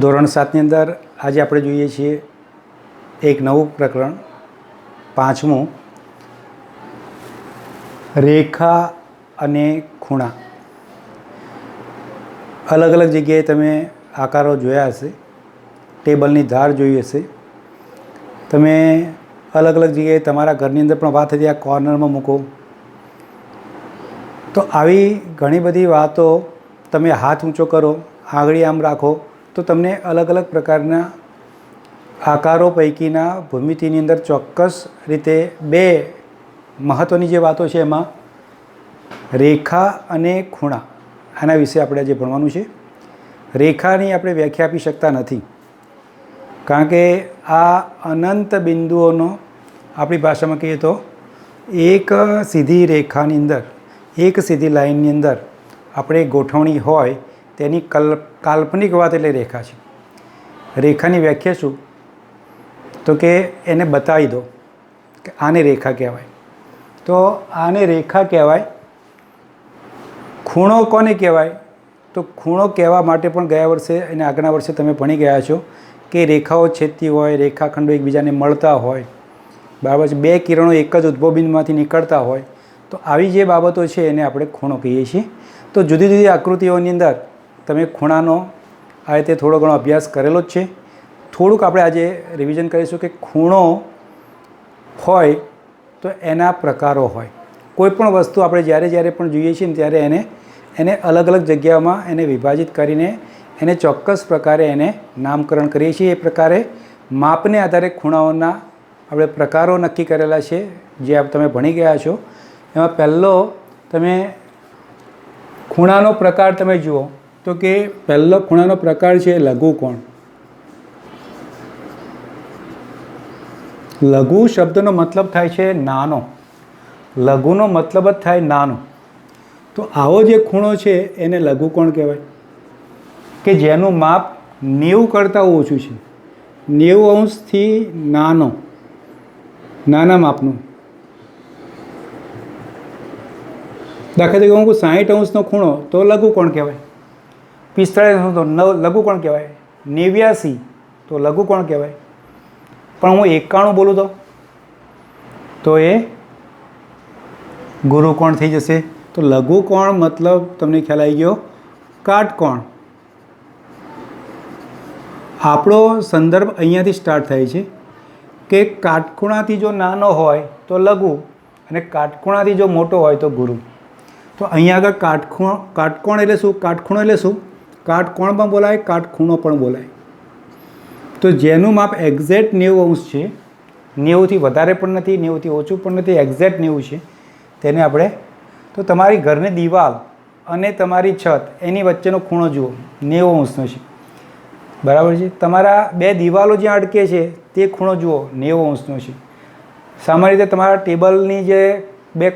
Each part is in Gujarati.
ધોરણ 7ની અંદર આજે આપણે જોઈએ છીએ એક નવું પ્રકરણ પાંચમું, રેખા અને ખૂણા. અલગ અલગ જગ્યાએ તમે આકારો જોયા હશે, ટેબલની ધાર જોઈ હશે. તમે અલગ અલગ જગ્યાએ તમારા ઘરની અંદર પણ વાત હતી, આ કોર્નરમાં મૂકો. તો આવી ઘણી બધી વાતો, તમે હાથ ઊંચો કરો, આંગળી આમ રાખો, તો તમને અલગ અલગ પ્રકારના આકારો પૈકીના ભૂમિતિની અંદર ચોક્કસ રીતે બે મહત્ત્વની જે વાતો છે એમાં રેખા અને ખૂણા, આના વિશે આપણે આજે ભણવાનું છે. રેખાની આપણે વ્યાખ્યા આપી શકતા નથી, કારણ કે આ અનંત બિંદુઓનો આપણી ભાષામાં કહીએ તો એક સીધી રેખાની અંદર, એક સીધી લાઈનની અંદર આપણે ગોઠવણી હોય તેની કાલ્પનિક વાત એટલે રેખા છે. રેખાની વ્યાખ્યા શું? તો કે એને બતાવી દો કે આને રેખા કહેવાય, તો આને રેખા કહેવાય. ખૂણો કોને કહેવાય? તો ખૂણો કહેવા માટે પણ ગયા વર્ષે અને આગળના વર્ષે તમે ભણી ગયા છો કે રેખાઓ છેદતી હોય, રેખાખંડો એકબીજાને મળતા હોય, બરાબર છે, બે કિરણો એક જ ઉદ્ભવબિંદુમાંથી નીકળતા હોય, તો આવી જે બાબતો છે એને આપણે ખૂણો કહીએ છીએ. તો જુદી જુદી આકૃતિઓની અંદર તમે ખૂણાનો આ રીતે થોડો ઘણો અભ્યાસ કરેલો જ છે. થોડુંક આપણે આજે રિવિઝન કરીશું કે ખૂણો હોય તો એના પ્રકારો હોય. કોઈ પણ વસ્તુ આપણે જ્યારે પણ જોઈએ છીએ ને ત્યારે એને અલગ અલગ જગ્યાઓમાં એને વિભાજિત કરીને એને ચોક્કસ પ્રકારે એને નામકરણ કરીએ છીએ. એ પ્રકારે માપને આધારે ખૂણાઓના આપણે પ્રકારો નક્કી કરેલા છે, જે તમે ભણી ગયા છો. એમાં પહેલો તમે ખૂણાનો પ્રકાર તમે જુઓ તો કે પહેલો ખૂણાનો પ્રકાર છે લઘુકોણ. લઘુ શબ્દનો મતલબ થાય છે નાનો, લઘુનો મતલબ જ થાય નાનો. તો આવો જે ખૂણો છે એને લઘુકોણ કહેવાય, કે જેનું માપ 90 કરતાં ઓછું છે, 90 અંશથી નાના માપનું. દાખલા તરીકે હું 60 અંશનો ખૂણો તો લઘુકોણ કહેવાય, 45 અંશ તો લઘુકોણ કહેવાય, 89 તો લઘુકોણ કહેવાય. પણ હું 91 બોલું તો એ ગુરુકોણ થઈ જશે. તો લઘુકોણ મતલબ તમને ખ્યાલ આવી ગયો, કાટકોણ. આપણો સંદર્ભ અહીંયાથી સ્ટાર્ટ થાય છે કે કાટખૂણાથી જો નાનો હોય તો લઘુ અને કાટખૂણાથી જો મોટો હોય તો ગુરુ. તો અહીંયા આગળ કાટકોણ એટલે શું? કાટખૂણો એટલે શું? કાટકોણ પણ બોલાય, કાટખૂણો પણ બોલાય. તો જેનું માપ એક્ઝેક્ટ 90 અંશ છે, 90થી વધારે પણ નથી, 90થી ઓછું પણ નથી, એક્ઝેક્ટ 90 છે, તેને આપણે, તો તમારી ઘરની દિવાલ અને તમારી છત એની વચ્ચેનો ખૂણો જુઓ, 90 અંશનો છે, બરાબર છે. તમારા બે દિવાલો જ્યાં અડકે છે તે ખૂણો જુઓ, 90 અંશનો છે. સામાન્ય રીતે તમારા ટેબલની જે બે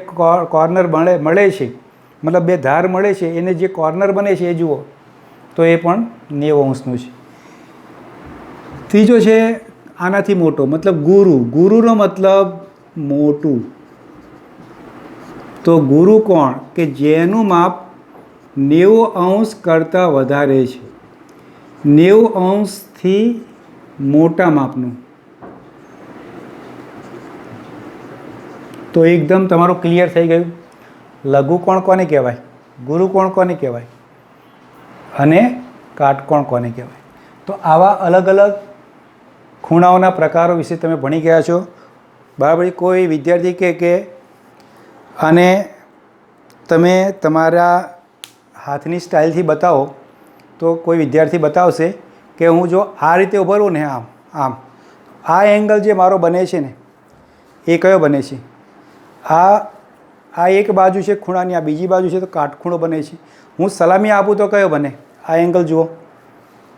કોર્નર મળે છે, મતલબ બે ધાર મળે છે, એને જે કોર્નર બને છે એ જુઓ, તો એ પણ 90 અંશનું છે. ત્રીજો છે આનાથી મોટો, મતલબ ગુરુનો મતલબ મોટું. તો ગુરુ કોણ? કે જેનું માપ 90 અંશ કરતાં વધારે છે, 90 અંશથી મોટા માપનું. તો એકદમ તમારું ક્લિયર થઈ ગયું. લઘુકોણ કોને કહેવાય, ગુરુકોણ કોને કહેવાય અને કાટકોણ કોને કહેવાય. તો આવા અલગ અલગ ખૂણાઓના પ્રકારો વિશે તમે ભણી ગયા છો, બરાબર. કોઈ વિદ્યાર્થી કહે કે અને તમે તમારા હાથની સ્ટાઇલથી બતાવો, તો કોઈ વિદ્યાર્થી બતાવશે કે હું જો આ રીતે ઊભો રહું ને આમ, આ એંગલ જે મારો બને છે ને એ કયો બને છે? આ એક બાજુ છે ખૂણાની, આ બીજી બાજુ છે તો કાટખૂણો બને છે. હું સલામી આપું તો કયો બને? આ એંગલ જુઓ,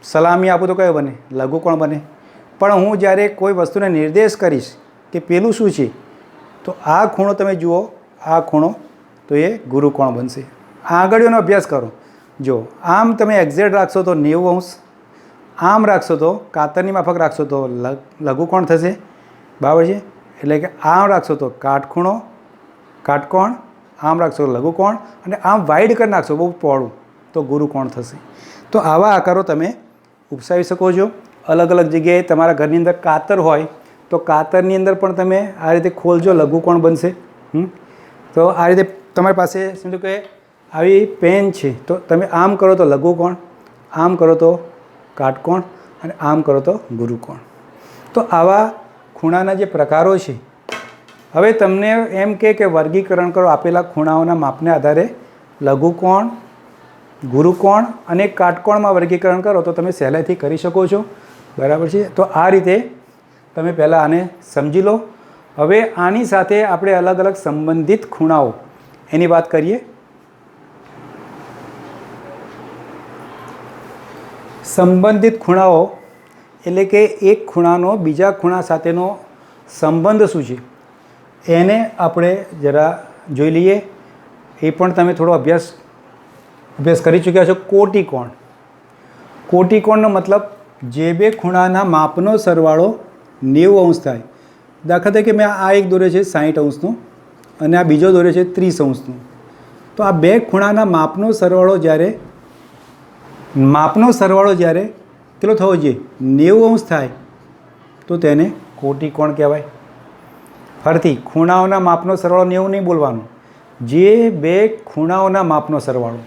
સલામી આપું તો કયો બને? લઘુકોણ બને. પણ હું જ્યારે કોઈ વસ્તુને નિર્દેશ કરીશ કે પેલું શું છે, તો આ ખૂણો તમે જુઓ, આ ખૂણો, તો એ ગુરુકોણ બનશે. આંગળીઓનો અભ્યાસ કરો. જો આમ તમે એક્ઝેક્ટ રાખશો તો 90 અંશ, આમ રાખશો તો કાતરની માફક રાખશો તો લઘુકોણ થશે, બરાબર છે. એટલે કે આમ રાખશો તો કાટકોણ, આમ રાખશો તો લઘુકોણ, અને આમ વાઇડ કરી નાખશો બહુ પહોળું તો ગુરુકોણ થશે. તો આવા આકારો તમે ઉપસાવી શકો છો. અલગ અલગ જગ્યાએ તમારા ઘરની અંદર કાતર હોય તો કાતરની અંદર પણ તમે આ રીતે ખોલજો, લઘુકોણ બનશે. તો આ રીતે તમારી પાસે સમજો કે આવી પેન છે તો તમે આમ કરો તો લઘુકોણ, આમ કરો તો કાટકોણ અને આમ કરો તો ગુરુકોણ. તો આવા ખૂણાના જે પ્રકારો છે. હવે તમને એમ કે વર્ગીકરણ કરો આપેલા ખૂણાઓના માપને આધારે લઘુકોણ, ગુરુકોણ અને કાટકોણમાં વર્ગીકરણ કરો તો તમે સહેલાઈથી કરી શકો છો. બરાબર છે. તો આ રીતે તમે પહેલાં આને સમજી લો. હવે આની સાથે આપણે અલગ અલગ સંબંધિત ખૂણાઓ એની વાત કરીએ. સંબંધિત ખૂણાઓ એટલે કે એક ખૂણાનો બીજા ખૂણા સાથેનો સંબંધ શું છે એને આપણે જરા જોઈ લઈએ. એ પણ તમે થોડો અભ્યાસ કરી ચૂક્યા છો. કોટિકોણ. કોટિકોણનો મતલબ જે બે ખૂણાના માપનો સરવાળો 90 અંશ થાય. દાખલા તરીકે મેં આ એક દોર્યો છે 60 અંશનો અને આ બીજો દોર્યો છે 30 અંશનો. તો આ બે ખૂણાના માપનો સરવાળો જ્યારે કેટલો થવો જોઈએ 90 અંશ થાય તો તેને કોટિકોણ કહેવાય. ફરીથી ખૂણાઓના માપનો સરવાળો 90 નહીં બોલવાનું. જે બે ખૂણાઓના માપનો સરવાળો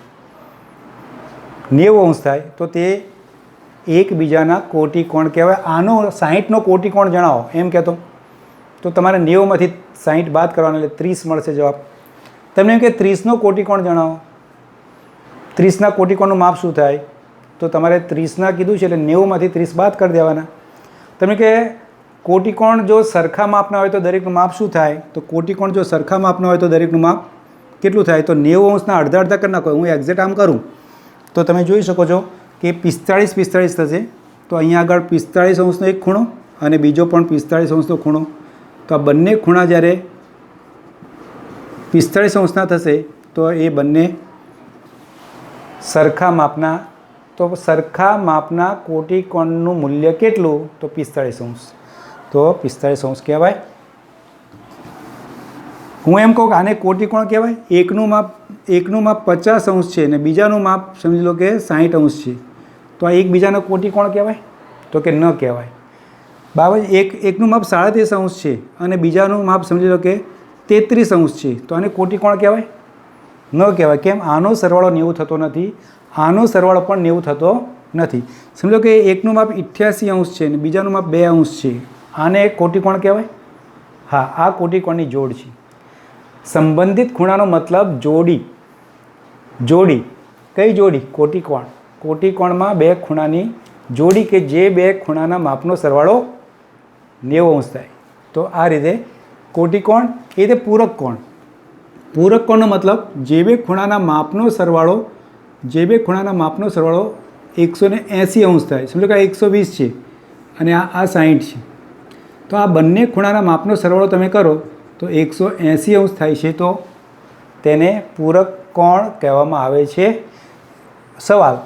90 અંશ થાય તો તે એકબીજાના કોટિકોણ કહેવાય. આનો 60નો કોટિકોણ જણાવો એમ કહેતો તો તમારે 90માંથી 60 બાદ કરવાનો એટલે 30 મળશે જવાબ. તમને એમ કે 30નો કોટિકોણ જણાવો. 30ના કોટિકોણનું માપ શું થાય તો તમારે 30ના કીધું છે એટલે 90માંથી 30 બાદ કરી દેવાના. તમે કે કોટિકોણ જો સરખા માપના હોય તો દરેકનું માપ શું થાય તો કોટિકોણ જો સરખા માપના હોય તો દરેકનું માપ કેટલું થાય તો 90 અંશના અડધા અડધા કરી નાખો. હું એક્ઝેક્ટ આમ કરું તો તમે જોઈ શકો છો કે 45 થશે. તો અહીંયા આગળ 45 અંશનો એક ખૂણો અને બીજો પણ 45 અંશનો ખૂણો. તો આ બંને ખૂણા જ્યારે 45 અંશના થશે તો એ બંને સરખા માપના. તો સરખા માપના કોટિકોણનું મૂલ્ય કેટલું તો 45 અંશ. તો 45 અંશ કહેવાય. હું એમ કહું કે આને કોટિકોણ કહેવાય. એકનું માપ 50 અંશ છે અને બીજાનું માપ સમજી લો કે 60 અંશ છે. તો આ એકબીજાનો કોટિકોણ કહેવાય તો કે ન કહેવાય. બરાબર. એકનું માપ 37 અંશ છે અને બીજાનું માપ સમજી લો કે 33 અંશ છે તો આને કોટિકોણ કહેવાય ન કહેવાય. કેમ? આનો સરવાળો 90 થતો નથી, આનો સરવાળો પણ 90 થતો નથી. સમજો કે એકનું માપ 88 અંશ છે અને બીજાનું માપ 2 અંશ છે. આને કોટિકોણ કહેવાય? હા, આ કોટિકોણની જોડ છે. સંબંધિત ખૂણાનો મતલબ જોડી. કઈ જોડી? કોટિકોણ. કોટિકોણમાં બે ખૂણાની જોડી કે જે બે ખૂણાના માપનો સરવાળો 90 અંશ થાય. તો આ રીતે કોટિકોણ. એ રીતે પૂરક કોણ. પૂરક કોણનો મતલબ જે બે ખૂણાના માપનો સરવાળો 180 અંશ થાય. સમજો કે આ 120 છે અને આ 60 છે. તો આ બંને ખૂણાના માપનો સરવાળો તમે કરો તો 180 અંશ થાય છે. તો તેને પૂરક કોણ કહેવામાં આવે છે. સવાલ: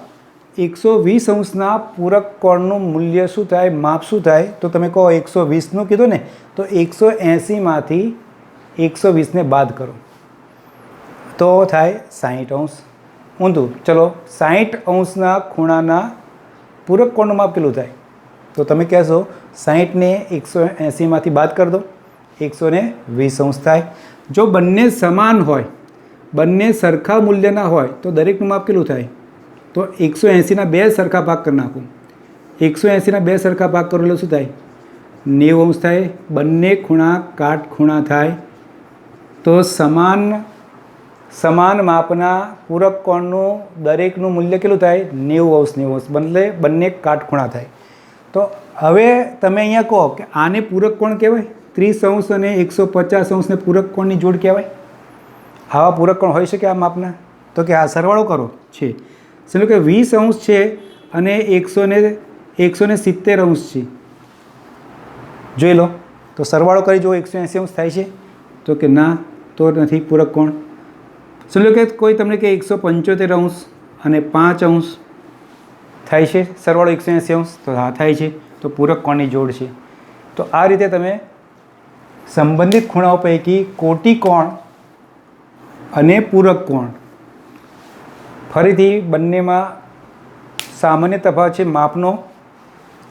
120 અંશના પૂરક કોણનું મૂલ્ય શું થાય, માપ શું થાય? તો તમે કહો 120નું કીધું ને તો 180માંથી 120ને બાદ કરો તો થાય 60 અંશ. ઊંધું. ચલો, 60 અંશના ખૂણાના પૂરક કોણનું માપ કેટલું થાય? તો તમે કહેશો 60ને 180માંથી બાદ કરી દો, 120 અંશ થાય. જો બંને સમાન હોય, બંને સરખા મૂલ્યના હોય તો દરેકનું માપ કેટલું થાય? તો 180ના 2 સરખા ભાગ કરી નાખો. 180ના 2 સરખા ભાગ કરો એટલે શું થાય? 90 અંશ થાય. બંને ખૂણા કાટખૂણા થાય. તો સમાન માપના પૂરક કોણનું દરેકનું મૂલ્ય કેટલું થાય? 90 અંશ. 90 અંશ બદલે બંને કાટખૂણા થાય. તો હવે તમે અહીંયા કહો કે આને પૂરક કોણ કહેવાય. 30 અંશ અને 150 અંશને પૂરક કોણની જોડ કહેવાય. આવા પૂરક કોણ હોઈ શકે આ માપના? તો કે આ સરવાળો કરો છે. સમજો કે 20 અંશ છે અને 170 અંશ છે. જોઈ લો તો સરવાળો કરી જુઓ 180 અંશ થાય છે તો કે ના, તો નથી પૂરક કોણ. સમજો કે કોઈ તમને કે 175 અંશ અને 5 અંશ થાય છે, સરવાળો 180 અંશ, તો હા થાય છે. તો પૂરક કોણની જોડ છે. તો આ રીતે તમે સંબંધિત ખૂણાઓ પૈકી કોટિકોણ અને પૂરક કોણ, ફરીથી બંનેમાં સામાન્ય તફાવત છે માપનો.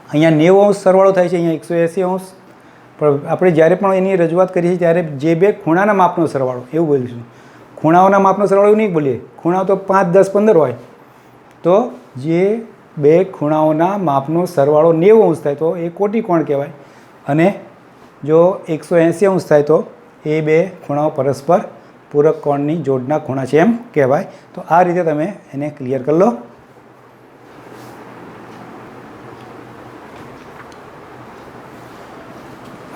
અહીંયા 90 અંશ સરવાળો થાય છે, અહીંયા 180 અંશ. પણ આપણે જ્યારે પણ એની રજૂઆત કરીએ છીએ ત્યારે જે બે ખૂણાના માપનો સરવાળો એવું બોલીશું. ખૂણાઓના માપનો સરવાળો એવું નહીં બોલીએ. ખૂણાઓ તો 5, 10, 15 હોય, તો જે બે ખૂણાઓના માપનો સરવાળો 90 અંશ થાય તો એ કોટિકોણ કહેવાય. અને જો 180 અંશ થાય તો એ બે ખૂણાઓ પરસ્પર પૂરક કોણની જોડના ખૂણા છે એમ કહેવાય. તો આ રીતે તમે એને ક્લિયર કરી લો.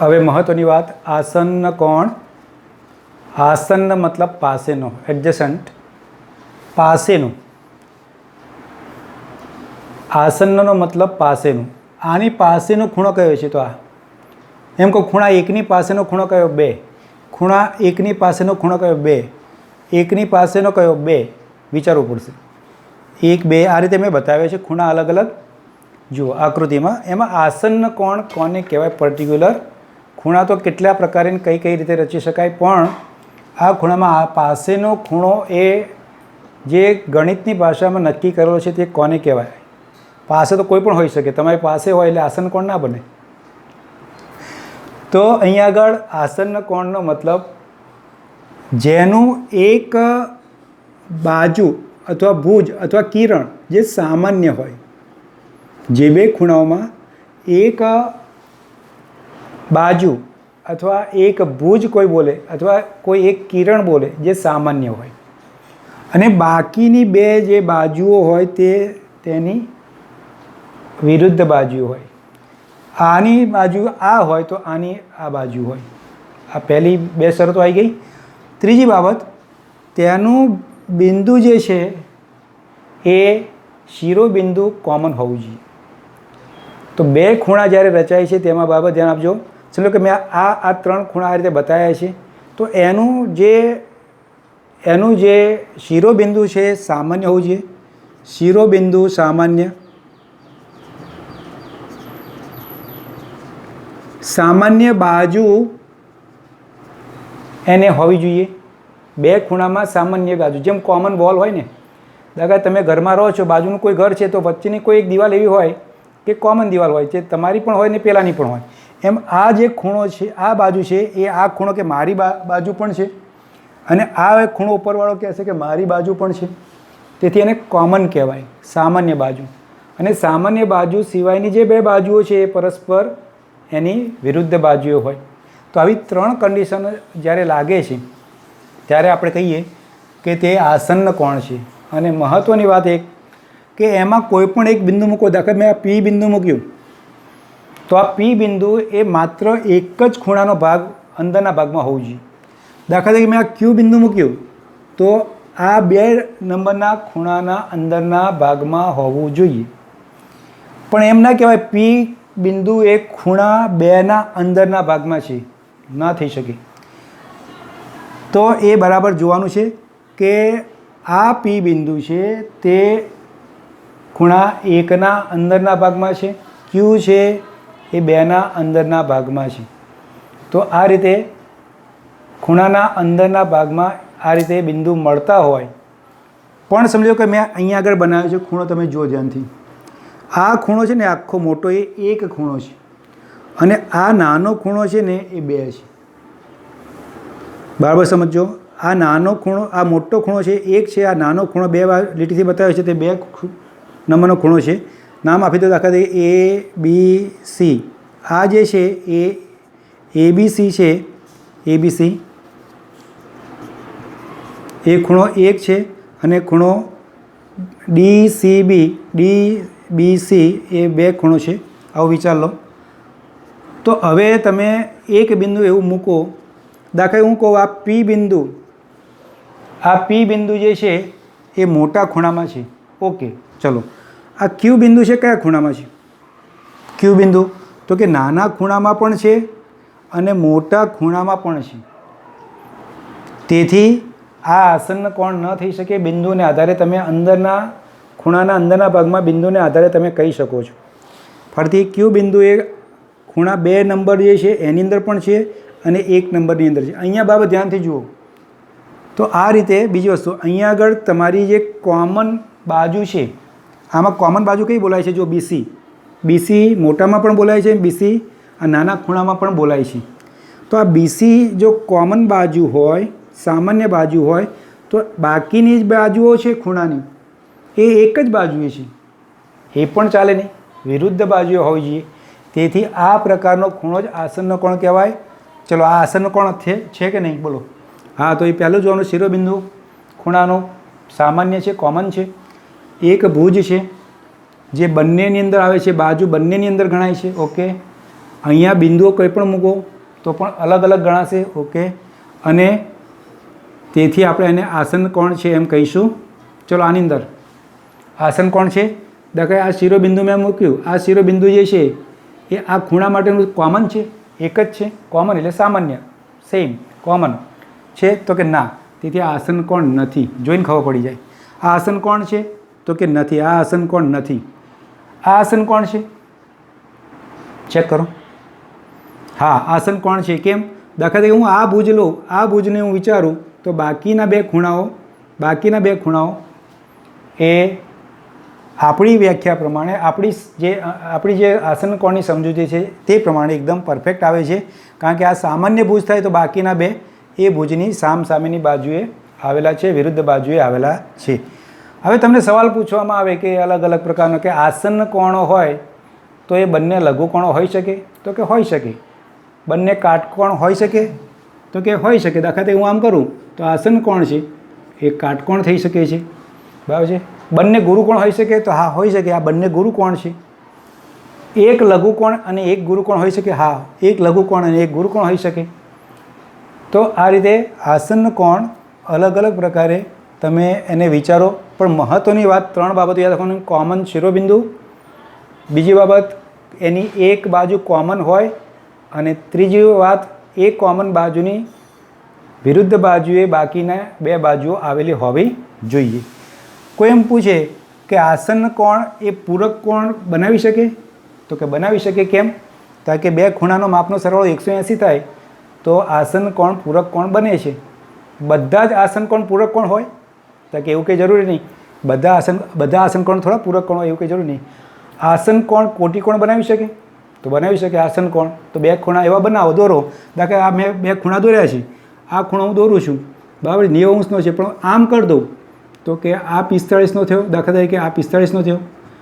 હવે મહત્ત્વની વાત, આસન્ન કોણ. આસન્ન મતલબ પાસેનો, એડજસન્ટ, પાસેનું. આસન્નનો મતલબ પાસેનું. આની પાસેનો ખૂણો કયો છે? તો આ એમ કહો, ખૂણા 1ની પાસેનો ખૂણો કયો? 2. ખૂણા 1ની પાસેનો ખૂણો કયો? 2. 1ની પાસેનો કયો? 2. વિચારવું પડશે. 1, 2 આ રીતે મેં બતાવ્યો છે ખૂણા અલગ અલગ. જુઓ આકૃતિમાં. એમાં આસન્ન કોણ કોને કહેવાય? પર્ટિક્યુલર. ખૂણા તો કેટલા પ્રકારે કઈ કઈ રીતે રચી શકાય, પણ આ ખૂણામાં આ પાસેનો ખૂણો એ જે ગણિતની ભાષામાં નક્કી કરેલો છે તે કોને કહેવાય? પાસે તો કોઈ પણ હોઈ શકે, તમારી પાસે હોય એટલે આસન્ન કોણ ના બને. તો અહીંયા આગળ આસન્ન કોણનો મતલબ જેનું એક બાજુ અથવા ભુજ અથવા કિરણ જે સામાન્ય હોય. જે બે ખૂણાઓમાં એક બાજુ અથવા એક ભુજ કોઈ બોલે અથવા કોઈ એક કિરણ બોલે જે સામાન્ય હોય, અને બાકીની બે જે બાજુઓ હોય તે તેની વિરુદ્ધ બાજુ હોય. આની બાજુ આ હોય તો આની આ બાજુ હોય. આ પહેલી બે શરતો આવી ગઈ. ત્રીજી બાબત, તેનું બિંદુ જે છે એ શિરોબિંદુ કોમન હોવું જોઈએ. તો બે ખૂણા જ્યારે રચાય છે તેમાં બાબત ધ્યાન આપજો. ચલો કે મેં આ 3 ખૂણા આ રીતે બતાવ્યા છે, તો એનું જે શિરોબિંદુ છે સામાન્ય હોવું જોઈએ. શિરોબિંદુ સામાન્ય. સામાન્ય બાજુ એને હોવી જોઈએ. બે ખૂણામાં સામાન્ય બાજુ, જેમ કોમન વોલ હોય ને. દાખલા તમે ઘરમાં રહો છો, બાજુનું કોઈ ઘર છે તો વચ્ચેની કોઈ એક દિવાલ એવી હોય કે કોમન દિવાલ હોય, જે તમારી પણ હોય ને પેલાની પણ હોય. એમ આ જે ખૂણો છે, આ બાજુ છે એ આ ખૂણો કે મારી બાજુ પણ છે, અને આ ખૂણો ઉપરવાળો કહેશે કે મારી બાજુ પણ છે. તેથી એને કોમન કહેવાય, સામાન્ય બાજુ. અને સામાન્ય બાજુ સિવાયની જે બે બાજુઓ છે એ પરસ્પર એની વિરુદ્ધ બાજુઓ હોય. તો આવી 3 કન્ડિશન જ્યારે લાગે છે ત્યારે આપણે કહીએ કે તે આસન્ન કોણ છે. અને મહત્ત્વની વાત એક કે એમાં કોઈ પણ એક બિંદુ મૂકો. દાખલા મેં આ P બિંદુ મૂક્યું, તો આ P બિંદુ એ માત્ર એક જ ખૂણાનો ભાગ અંદરના ભાગમાં હોવું જોઈએ. દાખલા તરીકે મેં આ Q બિંદુ મૂક્યું, તો આ 2 નંબરના ખૂણાના અંદરના ભાગમાં હોવું જોઈએ. પણ એમ ના કહેવાય P બિંદુ એ ખૂણા 2ના અંદરના ભાગમાં છે, ના થઈ શકે. તો એ બરાબર જોવાનું છે કે આ P બિંદુ છે તે ખૂણા 1ના અંદરના ભાગમાં છે, Q છે એ 2ના અંદરના ભાગમાં છે. તો આ રીતે ખૂણાના અંદરના ભાગમાં આ રીતે બિંદુ મળતા હોય. પણ સમજો કે મેં અહીંયા આગળ બનાવ્યો છે ખૂણો, તમે જુઓ ધ્યાનથી. આ ખૂણો છે ને આખો મોટો એ એક ખૂણો છે, અને આ નાનો ખૂણો છે ને એ 2 છે. બરાબર સમજો. આ નાનો ખૂણો, આ મોટો ખૂણો છે 1 છે, આ નાનો ખૂણો 2 લીટીથી બતાવ્યો છે તે 2 નંબરનો ખૂણો છે. નામ આપી દો દાખલા તરીકે ABC. આ જે છે એ ABC છે, ABC એ ખૂણો 1 છે, અને ખૂણો DCB DBC એ 2 ખૂણો છે. આવું વિચાર લો. તો હવે તમે એક બિંદુ એવું મૂકો. દાખલા હું કહું આ P બિંદુ, આ P બિંદુ જે છે એ મોટા ખૂણામાં છે. ઓકે, ચલો. આ Q બિંદુ છે કયા ખૂણામાં છે? Q બિંદુ તો કે નાના ખૂણામાં પણ છે અને મોટા ખૂણામાં પણ છે. તેથી આ આસન્ન કોણ ન થઈ શકે. બિંદુને આધારે તમે અંદરના ખૂણાના અંદરના ભાગમાં બિંદુને આધારે તમે કહી શકો છો. ફરીથી Q બિંદુ એ ખૂણા 2 નંબર જે છે એની અંદર પણ છે અને 1 નંબરની અંદર છે. અહીંયા બાબત ધ્યાનથી જુઓ. તો આ રીતે બીજી વસ્તુ, અહીંયા આગળ તમારી જે કોમન બાજુ છે, આમાં કોમન બાજુ કઈ બોલાય છે? જો BC. BC મોટામાં પણ બોલાય છે, BC આ નાના ખૂણામાં પણ બોલાય છે. તો આ BC જો કોમન બાજુ હોય, સામાન્ય બાજુ હોય, તો બાકીની જ બાજુઓ છે ખૂણાની એ એક જ બાજુએ છે, એ પણ ચાલે નહીં, વિરુદ્ધ બાજુએ હોવી જોઈએ. તેથી આ પ્રકારનો ખૂણો જ આસનનો કોણ કહેવાય. ચલો આ આસનનો કોણ છે કે નહીં બોલો? હા, તો એ પહેલું જોવાનું શિરોબિંદુ ખૂણાનું સામાન્ય છે, કોમન છે. એક ભુજ છે જે બંનેની અંદર આવે છે, બાજુ બંનેની અંદર ગણાય છે. ઓકે, અહીંયા બિંદુઓ કંઈ પણ મૂકો તો પણ અલગ અલગ ગણાશે. ઓકે, અને તેથી આપણે એને આસન કોણ છે એમ કહીશું. ચલો આની અંદર આસન કોણ છે? દાખલા આ શિરોબિંદુ મેં મૂક્યું, આ શિરોબિંદુ જે છે એ આ ખૂણા માટેનું કોમન છે, એક જ છે. કોમન એટલે સામાન્ય, સેમ કોમન છે તો કે ના, તેથી આ આસન કોણ નથી. જોઈને ખબર પડી જાય. આ આસન કોણ છે તો કે નથી. આ આસન કોણ નથી. આ આસન કોણ છે? ચેક કરો. હા, આસન કોણ છે. કેમ? દાખલા તરીકે હું આ ભુજ લઉં, આ ભુજને હું વિચારું તો બાકીના બે ખૂણાઓ એ આપણી વ્યાખ્યા પ્રમાણે આપણી જે આસન કોણની સમજૂતી છે તે પ્રમાણે એકદમ પરફેક્ટ આવે છે. કારણ કે આ સામાન્ય ભુજ થાય તો બાકીના બે એ ભુજની સામસામેની બાજુએ આવેલા છે, વિરુદ્ધ બાજુએ આવેલા છે. હવે તમને સવાલ પૂછવામાં આવે કે અલગ અલગ પ્રકારનો કે આસન કોણો હોય તો એ બંને લઘુકોણો હોઈ શકે? તો કે હોઈ શકે. બંને કાટકોણ હોઈ શકે? તો કે હોઈ શકે. દાખલા તરીકે હું આમ કરું તો આસન કોણ છે એ કાટકોણ થઈ શકે છે, બરાબર છે. બંને ગુરુકોણ હોઈ શકે? તો હા હોઈ શકે. આ બંને ગુરુકોણ છે. એક લઘુકોણ અને એક ગુરુકોણ હોઈ શકે? હા, એક લઘુકોણ અને એક ગુરુકોણ હોઈ શકે. તો આ રીતે આસન કોણ અલગ અલગ પ્રકારે તમે એને વિચારો. પણ મહત્ત્વની વાત 3 બાબતો યાદ રાખવાની. કોમન શિરોબિંદુ, બીજી બાબત એની એક બાજુ કોમન હોય, અને ત્રીજી વાત એ કોમન બાજુની વિરુદ્ધ બાજુએ બાકીના બે બાજુઓ આવેલી હોવી જોઈએ. કોઈ એમ પૂછે કે આસન કોણ એ પૂરક કોણ બનાવી શકે? તો કે બનાવી શકે. કેમ? કારણ કે બે ખૂણાનો માપનો સરવાળો 180 થાય તો આસન કોણ પૂરક કોણ બને છે. બધા જ આસન કોણ પૂરક કોણ હોય? તો કે એવું કંઈ જરૂરી નહીં. બધા આસન કોણ થોડા પૂરક કોણ હોય એવું કંઈ જરૂરી નહીં. આસન કોણ કોટી કોણ બનાવી શકે? તો બનાવી શકે. આસન કોણ તો બે ખૂણા એવા બનાવો, દોરો. દાખલા આ મેં બે ખૂણા દોર્યા છે, આ ખૂણો હું દોરું છું, બરાબર, 90 અંશનો છે, પણ આમ કરી દઉં તો કે આ 45નો થયો. દાખલા તરીકે આ 45નો થયો.